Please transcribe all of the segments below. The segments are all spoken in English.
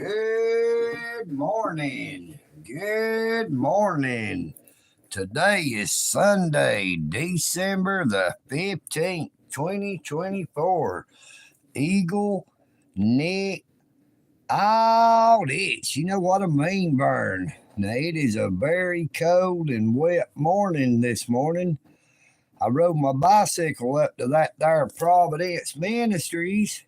Good morning. Good morning. Today is Sunday, December the 15th, 2024. Eagle, Nick, AUDITS. You know what I mean, Burn? Now, it is a very cold and wet morning this morning. I rode my bicycle up to that there Providence Ministries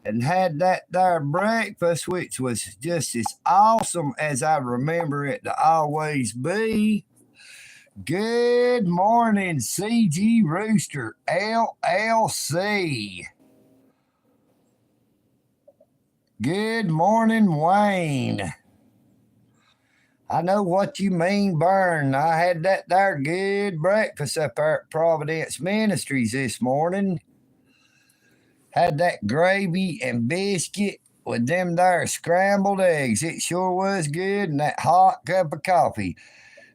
and had that there breakfast, which was just as awesome as I remember it to always be. Good morning, CG Rooster LLC. Good morning, Wayne. I know what you mean, Burn. I had that there good breakfast up there at Providence Ministries this morning. Had that gravy and biscuit with them there scrambled eggs. It sure was good, and that hot cup of coffee.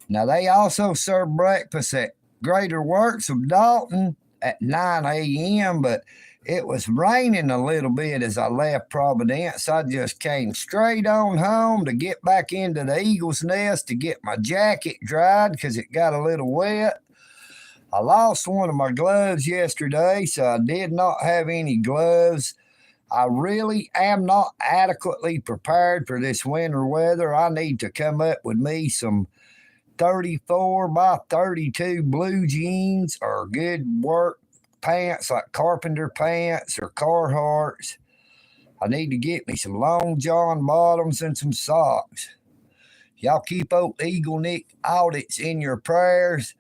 Now, they also serve breakfast at Greater Works of Dalton at 9 a.m., but it was raining a little bit as I left Providence. I just came straight on home to get back into the Eagle's Nest to get my jacket dried because it got a little wet. I lost one of my gloves yesterday, so I did not have any gloves. I really am not adequately prepared for this winter weather. I need to come up with me some 34 by 32 blue jeans or good work pants like carpenter pants or Carhartts. I need to get me some long john bottoms and some socks. Y'all keep old EagleNick AUDITS in your prayers,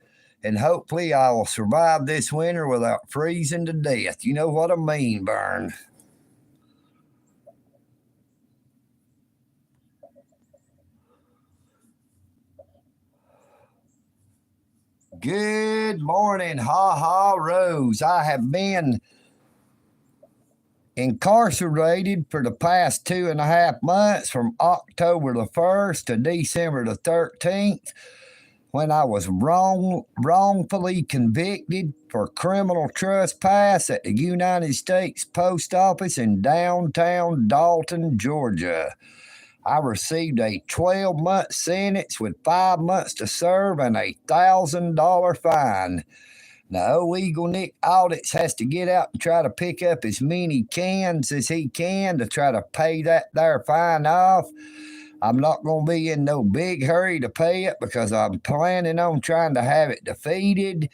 and hopefully I will survive this winter without freezing to death. You know what I mean, Burn. Good morning, Rose. I have been incarcerated for the past 2.5 months from October the 1st to December the 13th when I was wrongfully convicted for criminal trespass at the United States Post Office in downtown Dalton, Georgia. I received a 12-month sentence with 5 months to serve and a $1,000 fine. Now, EagleNick AUDITS has to get out and try to pick up as many cans as he can to try to pay that there fine off. I'm not going to be in no big hurry to pay it because I'm planning on trying to have it defeated.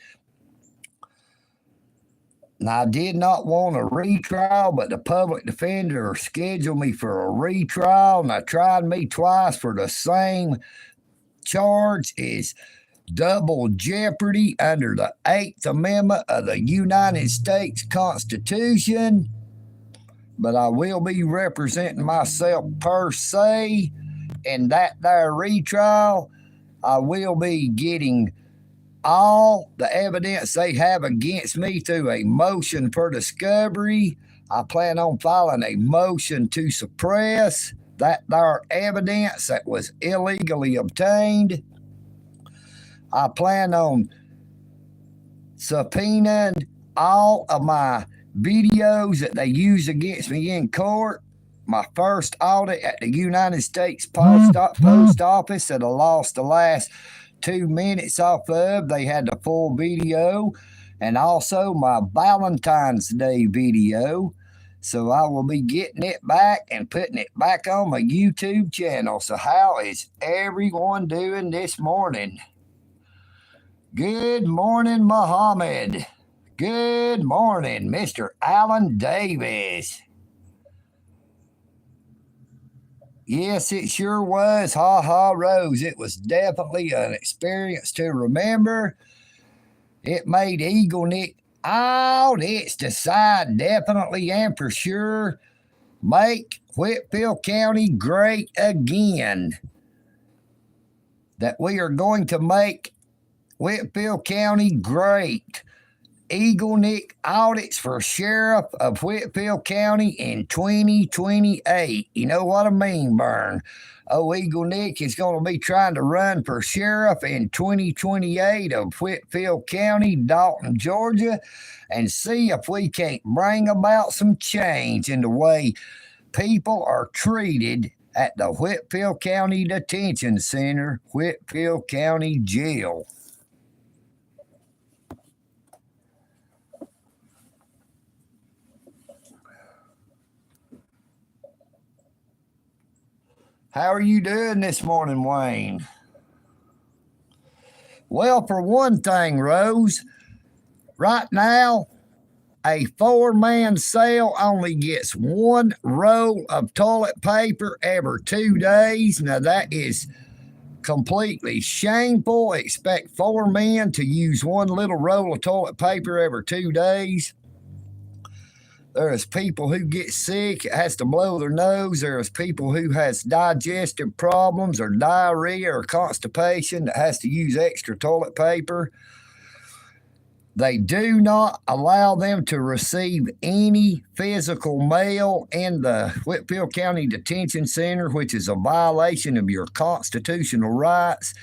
Now, I did not want a retrial, but the public defender scheduled me for a retrial, and I tried me twice for the same charge as double jeopardy under the 8th Amendment of the United States Constitution. But I will be representing myself per se in that there retrial. I will be getting all the evidence they have against me through a motion for discovery. I plan on filing a motion to suppress that there evidence that was illegally obtained. I plan on subpoenaing all of my videos that they use against me in court. My first audit at the United States Post Office that I lost the last 2 minutes off of. They had the full video, and also my Valentine's Day video. So I will be getting it back and putting it back on my YouTube channel. So how is everyone doing this morning? Good morning, Muhammad. Good morning, Mr. Alan Davis. Yes, it sure was. Rose. It was definitely an experience to remember. It made EagleNick AUDITS decide definitely and for sure make Whitfield County great again. That we are going to make Whitfield County great. EagleNick AUDITS for sheriff of Whitfield County in 2028. You know what I mean, Burn? Oh, EagleNick is going to be trying to run for sheriff in 2028 of Whitfield County, Dalton, Georgia, and see if we can't bring about some change in the way people are treated at the Whitfield County Detention Center, Whitfield County Jail. How are you doing this morning, Wayne? Well, for one thing, Rose, right now, a 4-man cell only gets 1 roll of toilet paper every 2 days. Now, that is completely shameful. Expect 4 men to use 1 little roll of toilet paper every 2 days. There is people who get sick, it has to blow their nose. There is people who has digestive problems or diarrhea or constipation that has to use extra toilet paper. They do not allow them to receive any physical mail in the Whitfield County Detention Center, which is a violation of your constitutional rights.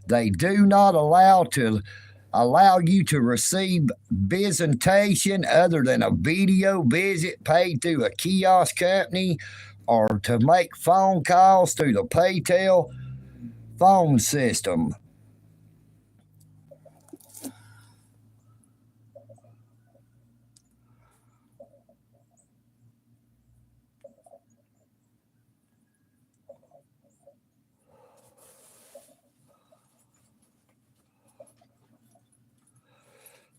They do not allow you to receive visitation other than a video visit paid through a kiosk company or to make phone calls through the Paytel phone system.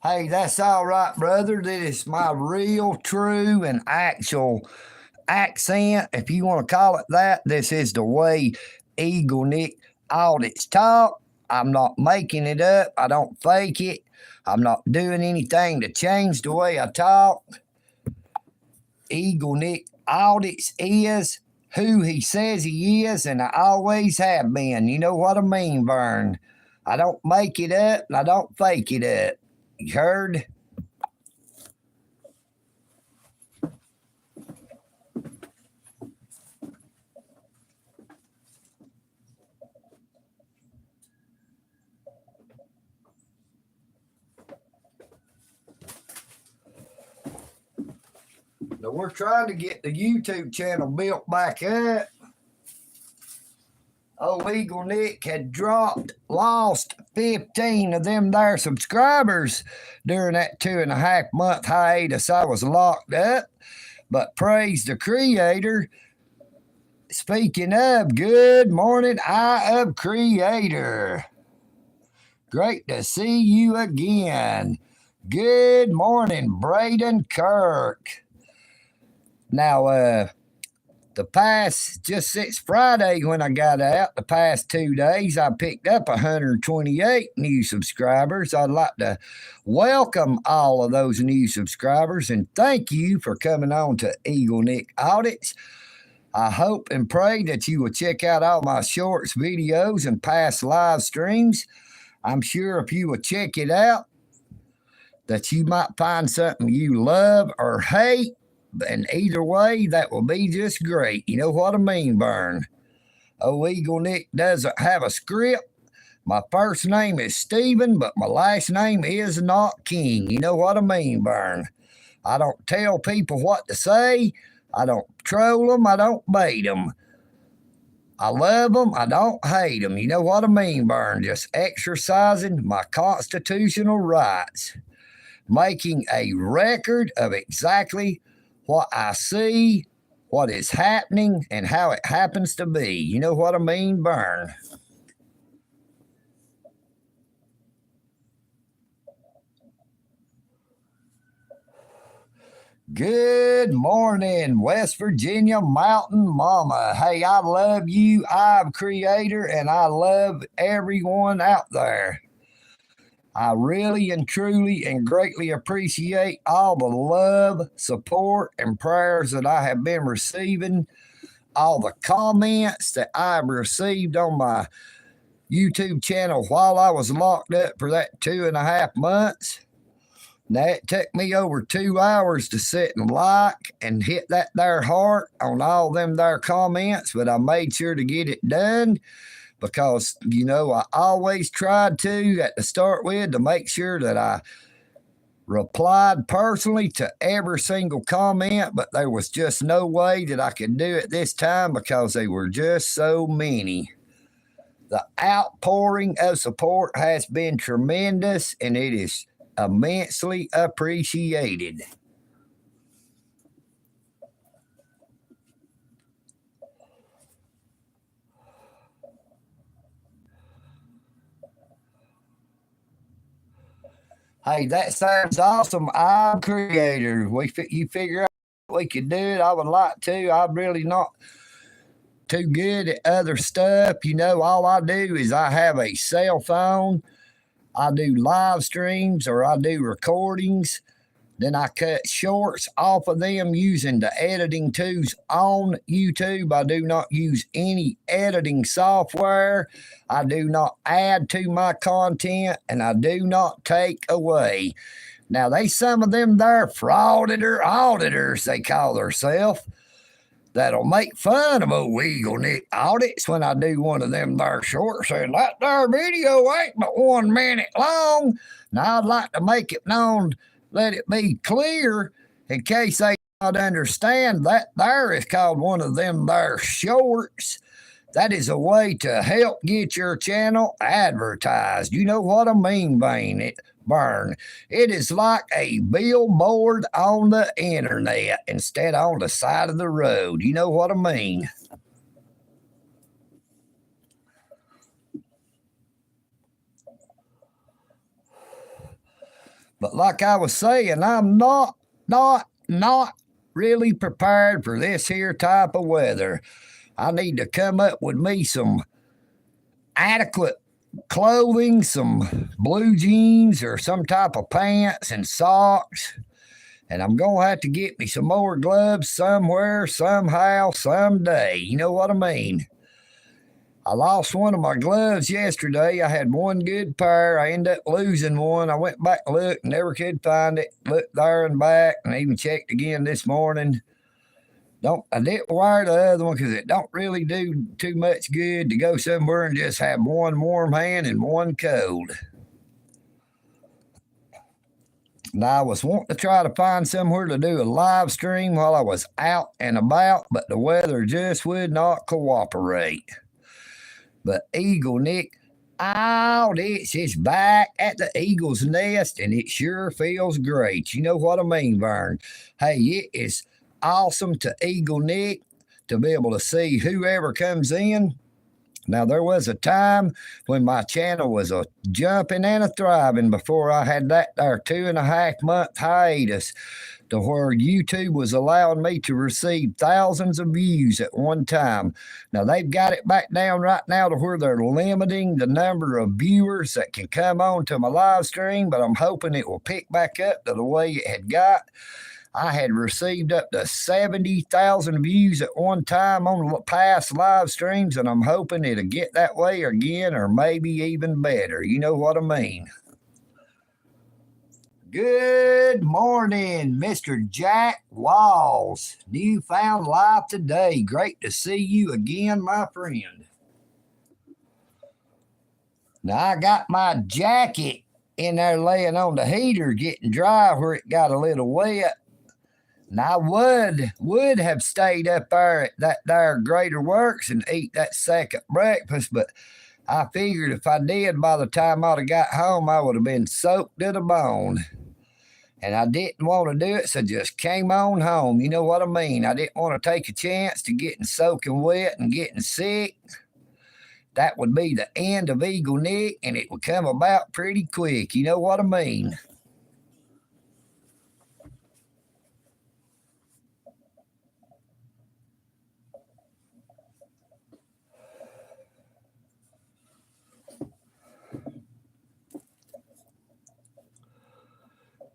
Hey, that's all right, brother. This is my real, true, and actual accent, if you want to call it that. This is the way EagleNick audits talk. I'm not making it up. I don't fake it. I'm not doing anything to change the way I talk. EagleNick audits is who he says he is, and I always have been. You know what I mean, Vern? I don't make it up, and I don't fake it up. You heard? Now we're trying to get the YouTube channel built back up. Old EagleNick had lost 15 of them there subscribers during that 2.5 month hiatus I was locked up. But praise the Creator. Speaking of, good morning, Eye of Creator. Great to see you again. Good morning, Braden Kirk. Now, just since Friday when I got out, the past 2 days, I picked up 128 new subscribers. I'd like to welcome all of those new subscribers and thank you for coming on to EagleNick Audits. I hope and pray that you will check out all my shorts, videos, and past live streams. I'm sure if you will check it out, that you might find something you love or hate. And either way, that will be just great. You know what I mean, Vern? Oh, EagleNick doesn't have a script. My first name is Stephen, but my last name is not King. You know what I mean, Vern? I don't tell people what to say. I don't troll them. I don't bait them. I love them. I don't hate them. You know what I mean, Vern? Just exercising my constitutional rights. Making a record of exactly what I see, what is happening, and how it happens to be. You know what I mean, Vern? Good morning, West Virginia Mountain Mama. Hey, I love you. I'm Creator, and I love everyone out there. I really and truly and greatly appreciate all the love, support, and prayers that I have been receiving, all the comments that I've received on my YouTube channel while I was locked up for that 2.5 months. Now, it took me over 2 hours to sit and like and hit that there heart on all them there comments, but I made sure to get it done. Because, you know, I always tried to, at the start with, to make sure that I replied personally to every single comment, but there was just no way that I could do it this time because they were just so many. The outpouring of support has been tremendous, and it is immensely appreciated. Hey, that sounds awesome. I'm creator. You figure out we could do it. I would like to. I'm really not too good at other stuff. You know, all I do is I have a cell phone. I do live streams or I do recordings. Then I cut shorts off of them using the editing tools on YouTube. I do not use any editing software. I do not add to my content, and I do not take away. Now, some of them there auditors, they call themselves, that'll make fun of old EagleNick audits when I do one of them there shorts, saying that there video ain't but 1 minute long. Now, I'd like to make it known, let it be clear in case they don't understand, that there is called one of them there shorts. That is a way to help get your channel advertised. You know what I mean, Burn. It is like a billboard on the internet instead on the side of the road. You know what I mean? But like I was saying, I'm not really prepared for this here type of weather. I need to come up with me some adequate clothing, some blue jeans or some type of pants and socks. And I'm going to have to get me some more gloves somewhere, somehow, someday. You know what I mean? I lost one of my gloves yesterday. I had one good pair. I ended up losing one. I went back and looked, never could find it. Looked there and back, and even checked again this morning. I didn't wear the other one because it don't really do too much good to go somewhere and just have one warm hand and one cold. Now, I was wanting to try to find somewhere to do a live stream while I was out and about, but the weather just would not cooperate. But EagleNick AUDITS is back at the Eagle's Nest, and it sure feels great. You know what I mean, Vern? Hey, it is awesome to EagleNick to be able to see whoever comes in. Now, there was a time when my channel was a jumping and a thriving before I had that there 2.5 month hiatus, to where YouTube was allowing me to receive thousands of views at one time. Now, they've got it back down right now to where they're limiting the number of viewers that can come on to my live stream, but I'm hoping it will pick back up to the way it had got. I had received up to 70,000 views at one time on the past live streams, and I'm hoping it'll get that way again, or maybe even better. You know what I mean? Good morning, Mr. Jack Walls. Newfound life today. Great to see you again, my friend. Now, I got my jacket in there laying on the heater getting dry where it got a little wet. And I would have stayed up there at that there Greater Works and eat that second breakfast, but I figured if I did, by the time I'd have got home, I would have been soaked to the bone. And I didn't want to do it, so just came on home. You know what I mean? I didn't want to take a chance to getting soaking wet and getting sick. That would be the end of EagleNick, and it would come about pretty quick. You know what I mean?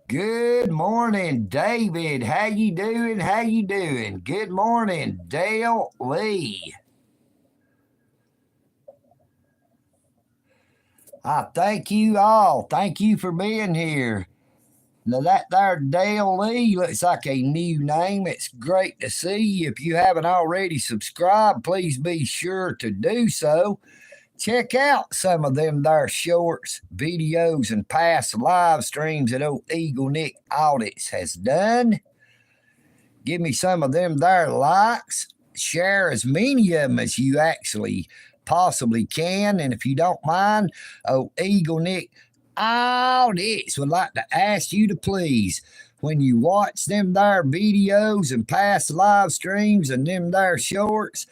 Good morning, David. How you doing? How you doing? Good morning, Dale Lee. I thank you all. Thank you for being here. Now, that there Dale Lee looks like a new name. It's great to see you. If you haven't already subscribed, please be sure to do so. check out some of them there shorts, videos, and past live streams that old EagleNick Audits has done. Give me some of them there likes. Share as many of them as you actually possibly can. And if you don't mind, EagleNick Audits would like to ask you to please, when you watch them there videos and past live streams and them there shorts,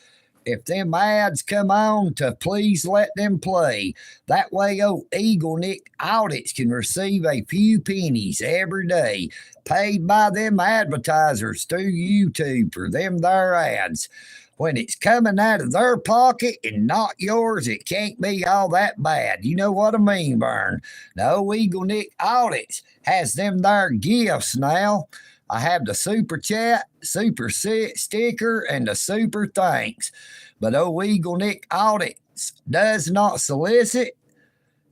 if them ads come on, to please let them play. That way EagleNick Audits can receive a few pennies every day paid by them advertisers through YouTube for them there ads. When it's coming out of their pocket and not yours, it can't be all that bad. You know what I mean, Vern? No, EagleNick Audits has them there gifts now. I have the super chat, super sticker, and the super thanks. But EagleNick Audits does not solicit.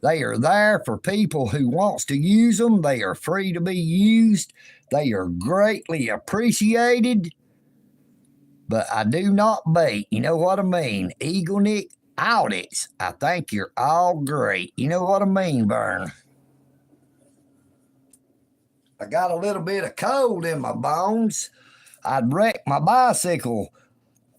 They are there for people who wants to use them. They are free to be used. They are greatly appreciated. But I do not bait. You know what I mean? EagleNick Audits, I think you're all great. You know what I mean, Vern? I got a little bit of cold in my bones. I'd wrecked my bicycle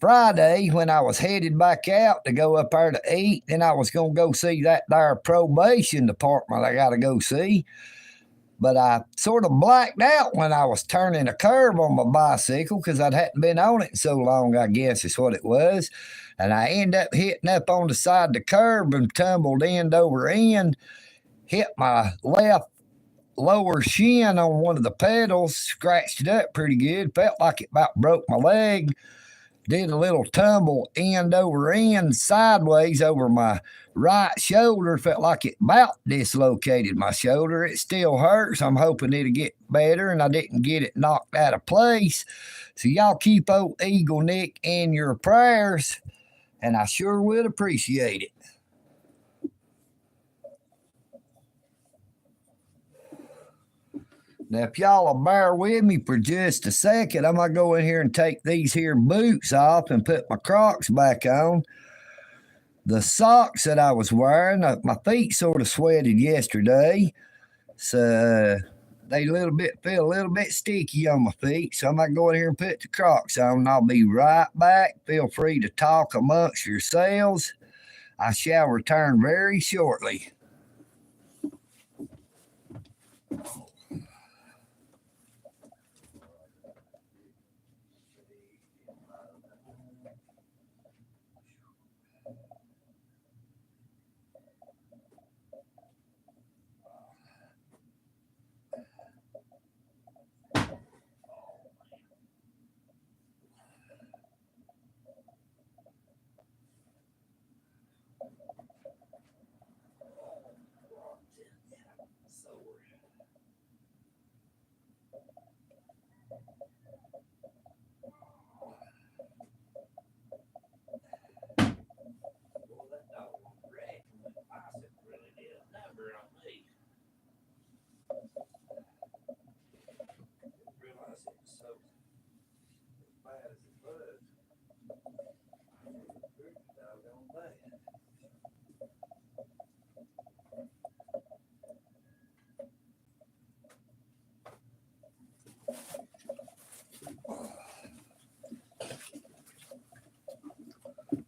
Friday when I was headed back out to go up there to eat. Then I was going to go see that there probation department I got to go see. But I sort of blacked out when I was turning a curve on my bicycle because I hadn't been on it so long, I guess is what it was. And I ended up hitting up on the side of the curb and tumbled end over end, hit my left lower shin on one of the pedals, scratched it up pretty good, felt like it about broke my leg. Did a little tumble end over end sideways over my right shoulder. Felt like it about dislocated my shoulder. It still hurts. I'm hoping it'll get better, and I didn't get it knocked out of place. So y'all keep old EagleNick in your prayers, and I sure would appreciate it. Now, if y'all will bear with me for just a second, I'm going to go in here and take these here boots off and put my Crocs back on. The socks that I was wearing, my feet sort of sweated yesterday, so they feel a little bit sticky on my feet. So I'm going to go in here and put the Crocs on, and I'll be right back. Feel free to talk amongst yourselves. I shall return very shortly.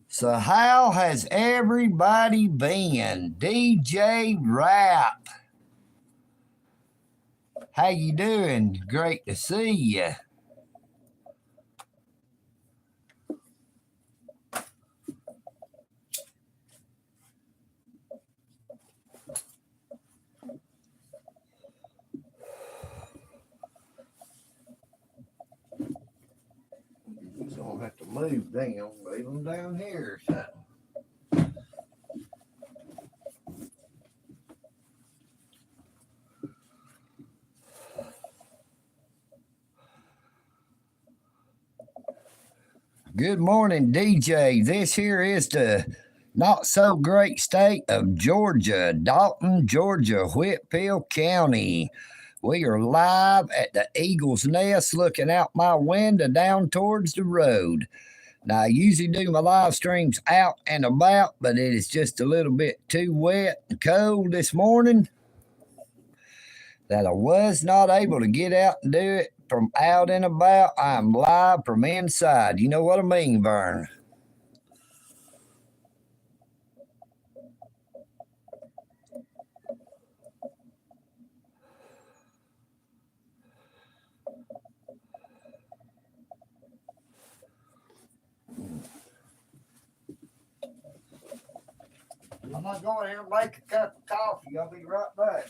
So how has everybody been? DJ Rap, how you doing? Great to see you. He's gonna have to move down, leave them down here or something. Good morning, DJ. This here is the not so great state of Georgia, Dalton, Georgia, Whitfield County. We are live at the Eagle's Nest looking out my window down towards the road. Now, I usually do my live streams out and about, but it is just a little bit too wet and cold this morning that I was not able to get out and do it from out and about. I'm live from inside. You know what I mean, Vern? I'm going to go in here and make a cup of coffee. I'll be right back.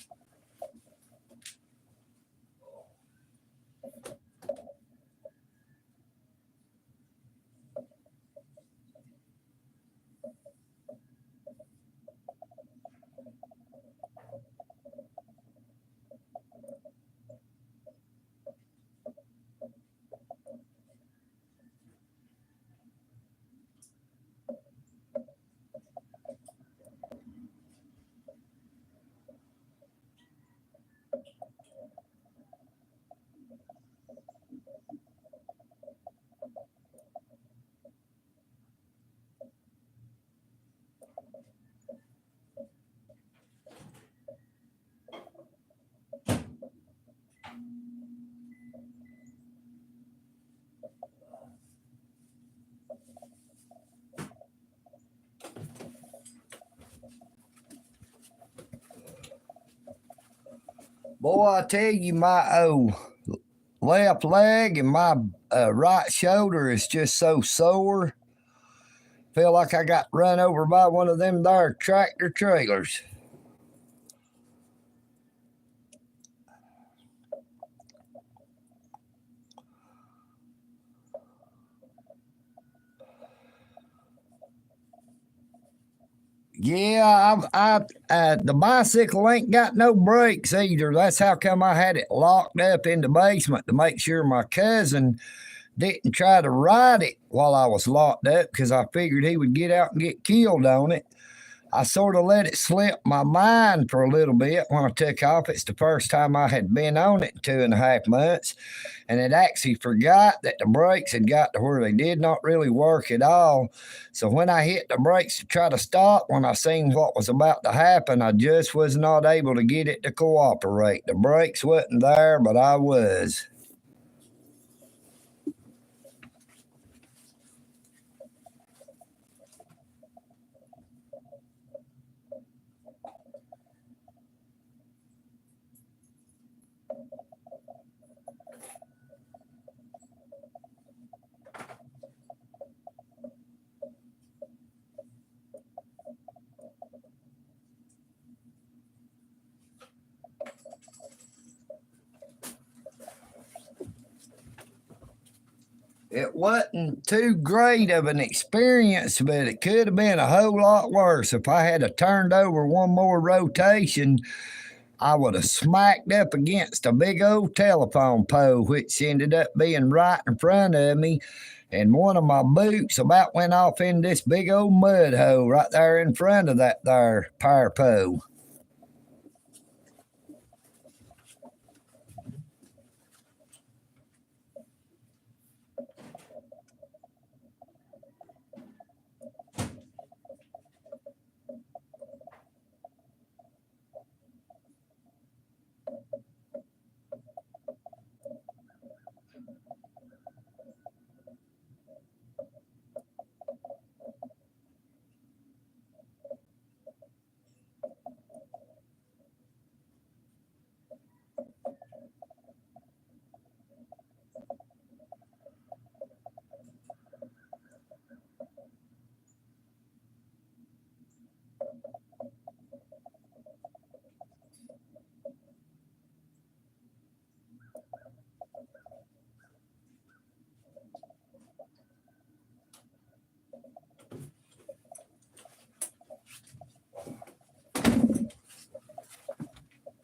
Boy, I tell you, my left leg and my right shoulder is just so sore. Feel like I got run over by one of them there tractor trailers. Yeah, the bicycle ain't got no brakes either. That's how come I had it locked up in the basement to make sure my cousin didn't try to ride it while I was locked up, because I figured he would get out and get killed on it. I sort of let it slip my mind for a little bit when I took off. It's the first time I had been on it in 2.5 months, and it actually forgot that the brakes had got to where they did not really work at all. So when I hit the brakes to try to stop, when I seen what was about to happen, I just was not able to get it to cooperate. The brakes wasn't there, but I was. It wasn't too great of an experience, but it could have been a whole lot worse. If I had turned over one more rotation, I would have smacked up against a big old telephone pole, which ended up being right in front of me. And one of my boots about went off in this big old mud hole right there in front of that there power pole.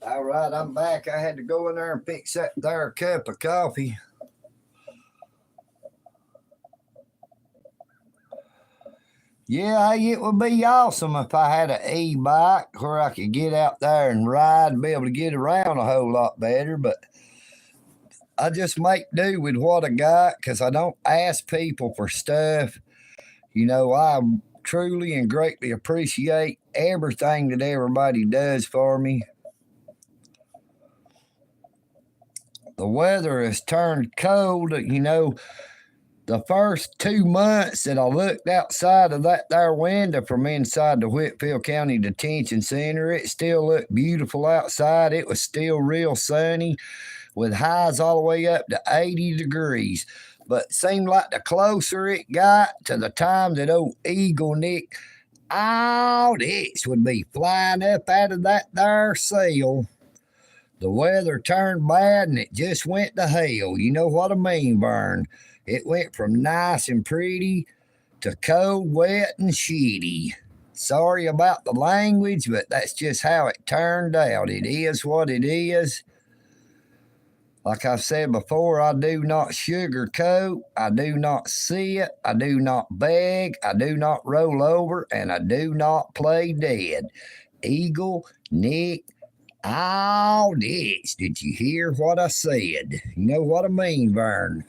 All right, I'm back. I had to go in there and fix that there cup of coffee. Yeah, it would be awesome if I had an e-bike where I could get out there and ride and be able to get around a whole lot better. But I just make do with what I got because I don't ask people for stuff. You know, I truly and greatly appreciate everything that everybody does for me. The weather has turned cold. You know, the first 2 months that I looked outside of that there window from inside the Whitfield County Detention Center, it still looked beautiful outside. It was still real sunny with highs all the way up to 80 degrees. But it seemed like the closer it got to the time that old EagleNick AUDITS would be flying up out of that there cell, the weather turned bad and it just went to hell. You know what I mean, Vern? It went from nice and pretty to cold, wet, and shitty. Sorry about the language, but that's just how it turned out. It is what it is. Like I've said before, I do not sugarcoat, I do not sit, I do not beg, I do not roll over, and I do not play dead. EagleNick AUDITS. Did you hear what I said? You know what I mean, Vern?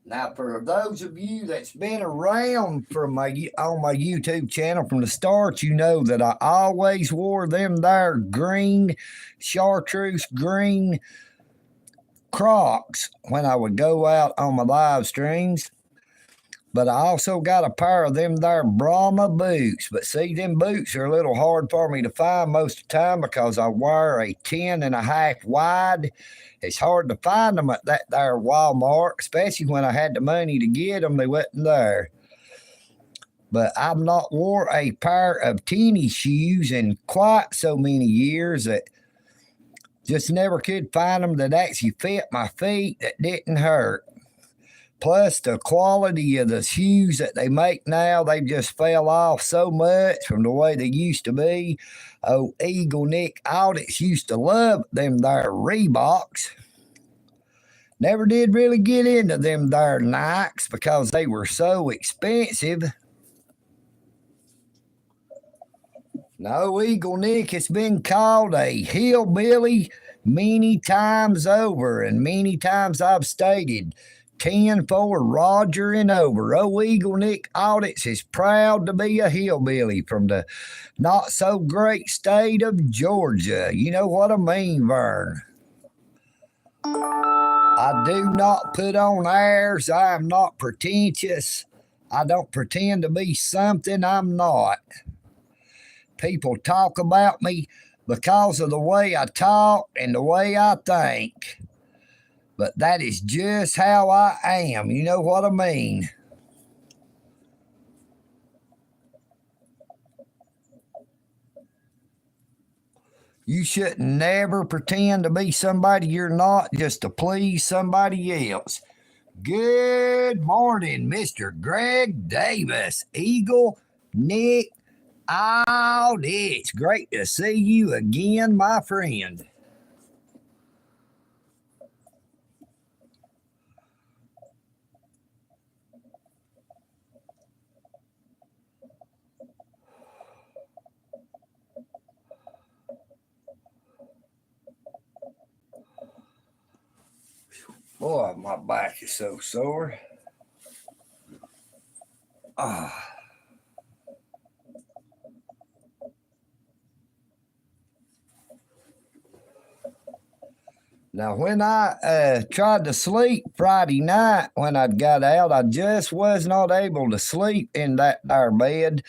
Now, for those of you that's been around on my YouTube channel from the start, you know that I always wore them there green, chartreuse green Crocs when I would go out on my live streams. But I also got a pair of them there Brahma boots. But see, them boots are a little hard for me to find most of the time because I wear a 10.5 wide. It's hard to find them at that there Walmart, especially when I had the money to get them. They wasn't there. But I've not wore a pair of tennis shoes in quite so many years that just never could find them that actually fit my feet that didn't hurt. Plus, the quality of the shoes that they make now, they just fell off so much from the way they used to be. Oh, EagleNick AUDITS used to love them there Reeboks. Never did really get into them there Nikes because they were so expensive. No, EagleNick has been called a hillbilly many times over, and many times I've stated 10 for Roger and over. Oh, EagleNick AUDITS is proud to be a hillbilly from the not so great state of Georgia. You know what I mean, Vern? I do not put on airs. I am not pretentious. I don't pretend to be something I'm not. People talk about me because of the way I talk and the way I think. But that is just how I am. You know what I mean? You shouldn't never pretend to be somebody you're not just to please somebody else. Good morning, Mr. Greg Davis, EagleNick AUDITS. Great to see you again, my friend. Boy, my back is so sore. Now, when I tried to sleep Friday night when I got out, I just was not able to sleep in that there bed.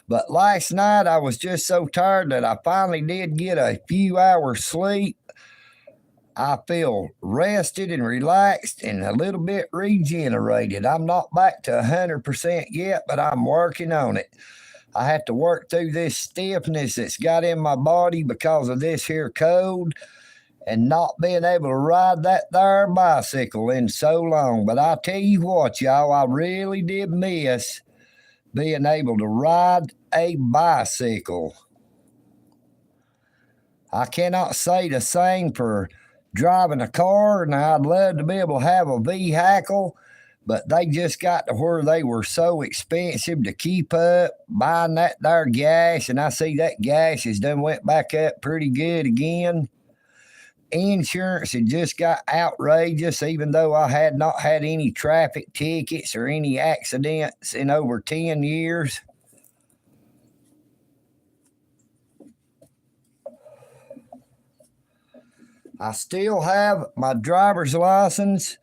But last night, I was just so tired that I finally did get a few hours sleep. I feel rested and relaxed and a little bit regenerated. I'm not back to 100% yet, but I'm working on it. I have to work through this stiffness that's got in my body because of this here cold and not being able to ride that there bicycle in so long. But I tell you what, y'all, I really did miss being able to ride a bicycle. I cannot say the same for driving a car. Now, I'd love to be able to have a vehicle, but they just got to where they were so expensive to keep up buying that there gas, and I see that gas has done went back up pretty good again. Insurance had just got outrageous, even though I had not had any traffic tickets or any accidents in over 10 years. I still have my driver's license.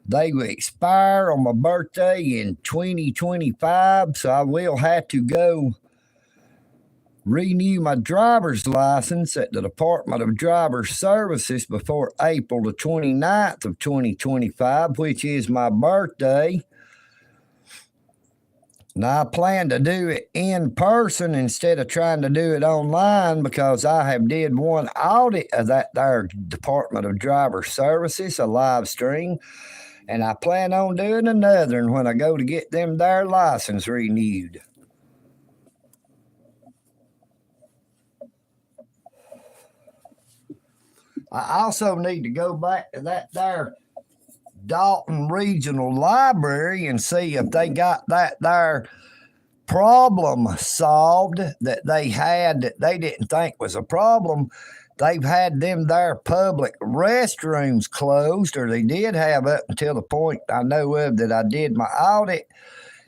They will expire on my birthday in 2025, so I will have to go renew my driver's license at the Department of Driver Services before April the 29th of 2025, which is my birthday. Now, I plan to do it in person instead of trying to do it online, because I have did one audit of that there Department of Driver Services, a live stream, and I plan on doing another when I go to get them there license renewed. I also need to go back to that there Dalton Regional Library and see if they got that there problem solved that they had that they didn't think was a problem. They've had them there public restrooms closed, or they did have up until the point I know of that I did my audit,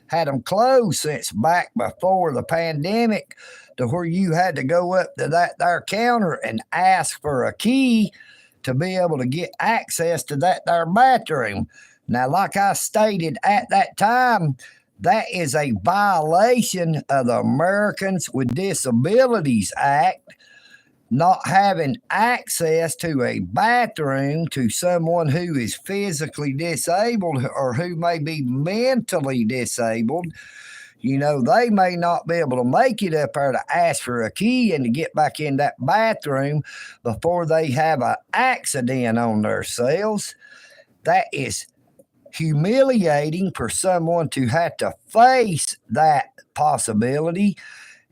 had them closed since back before the pandemic, to where you had to go up to that there counter and ask for a key to be able to get access to that there bathroom. Now, like I stated at that time, that is a violation of the Americans with Disabilities Act, not having access to a bathroom to someone who is physically disabled or who may be mentally disabled. You know, they may not be able to make it up there to ask for a key and to get back in that bathroom before they have an accident on themselves. That is humiliating for someone to have to face that possibility.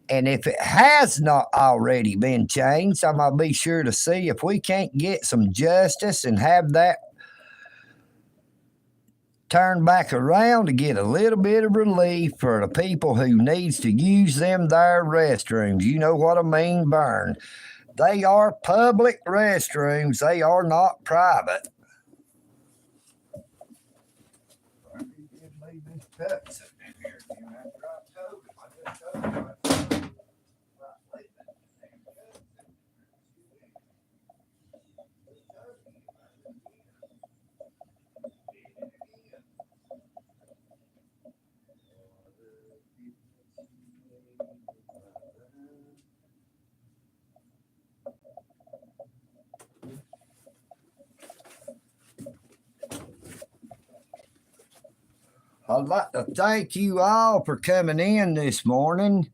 And if it has not already been changed, I'm going to be sure to see if we can't get some justice and have that turn back around to get a little bit of relief for the people who needs to use them there restrooms. You know what I mean, Burn. They are public restrooms. They are not private. I'd like to thank you all for coming in this morning.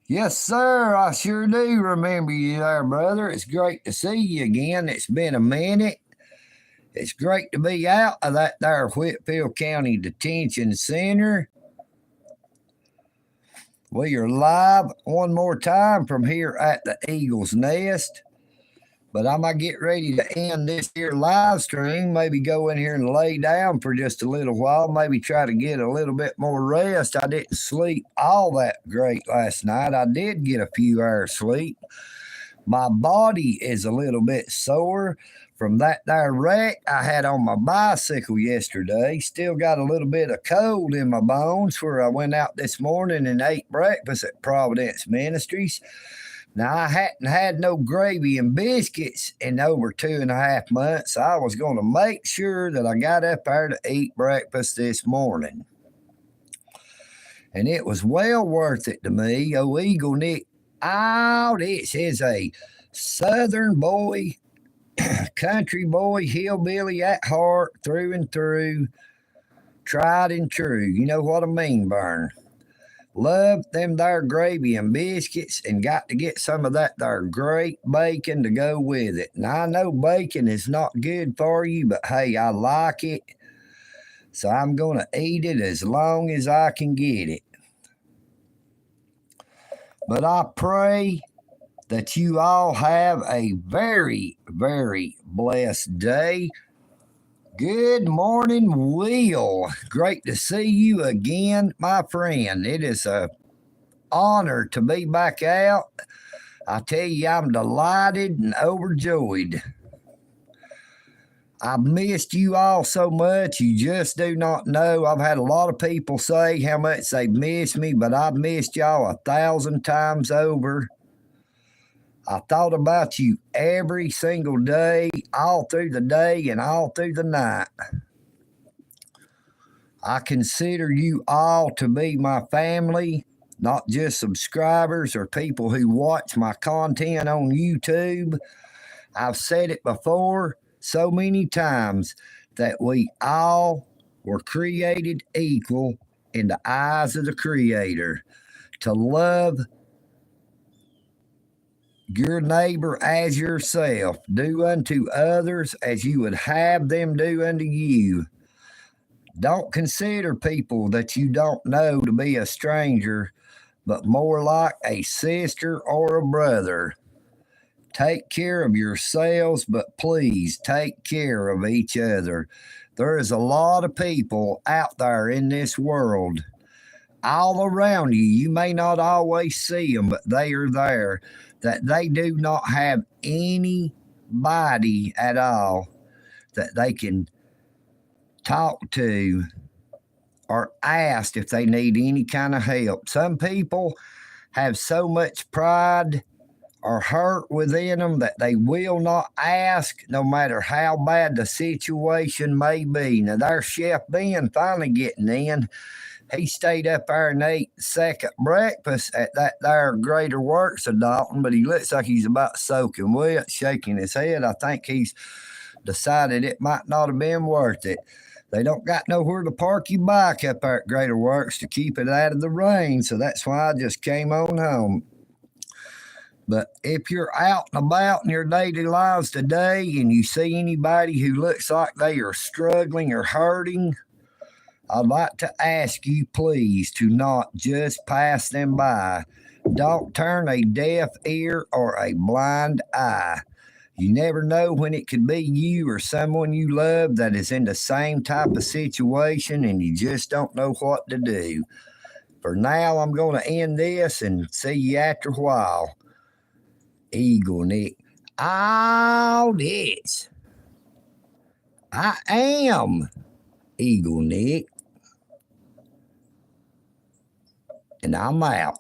Yes, sir, I sure do remember you there, brother. It's great to see you again. It's been a minute. It's great to be out of that there Whitfield County Detention Center. We are live one more time from here at the Eagle's Nest. But I'm going to get ready to end this here live stream, maybe go in here and lay down for just a little while, maybe try to get a little bit more rest. I didn't sleep all that great last night. I did get a few hours sleep. My body is a little bit sore from that there wreck I had on my bicycle yesterday. Still got a little bit of cold in my bones where I went out this morning and ate breakfast at Providence Ministries. Now, I hadn't had no gravy and biscuits in over 2.5 months. So I was going to make sure that I got up there to eat breakfast this morning. And it was well worth it to me. Oh, EagleNick, this is a Southern boy, country boy, hillbilly at heart, through and through, tried and true. You know what I mean, Burn. Love them there gravy and biscuits, and got to get some of that there great bacon to go with it. Now, I know bacon is not good for you, but hey, I like it. So I'm going to eat it as long as I can get it. But I pray that you all have a very, very blessed day. Good morning, Will. Great to see you again, my friend. It is an honor to be back out. I tell you, I'm delighted and overjoyed. I've missed you all so much, you just do not know. I've had a lot of people say how much they miss me, but I've missed y'all 1,000 times over. I thought about you every single day, all through the day and all through the night. I consider you all to be my family, not just subscribers or people who watch my content on YouTube. I've said it before so many times that we all were created equal in the eyes of the Creator. To love your neighbor as yourself, do unto others as you would have them do unto you. Don't consider people that you don't know to be a stranger, but more like a sister or a brother. Take care of yourselves, but please take care of each other. There is a lot of people out there in this world, all around you. You may not always see them, but they are there, that they do not have anybody at all that they can talk to or ask if they need any kind of help. Some people have so much pride or hurt within them that they will not ask, no matter how bad the situation may be. Now, there's Chef Ben finally getting in. He stayed up there and ate second breakfast at that there Greater Works of Dalton, but he looks like he's about soaking wet, shaking his head. I think he's decided it might not have been worth it. They don't got nowhere to park your bike up there at Greater Works to keep it out of the rain, so that's why I just came on home. But if you're out and about in your daily lives today and you see anybody who looks like they are struggling or hurting, I'd like to ask you, please, to not just pass them by. Don't turn a deaf ear or a blind eye. You never know when it could be you or someone you love that is in the same type of situation and you just don't know what to do. For now, I'm going to end this and see you after a while. EagleNick. AUDITS. I am EagleNick. And I'm out.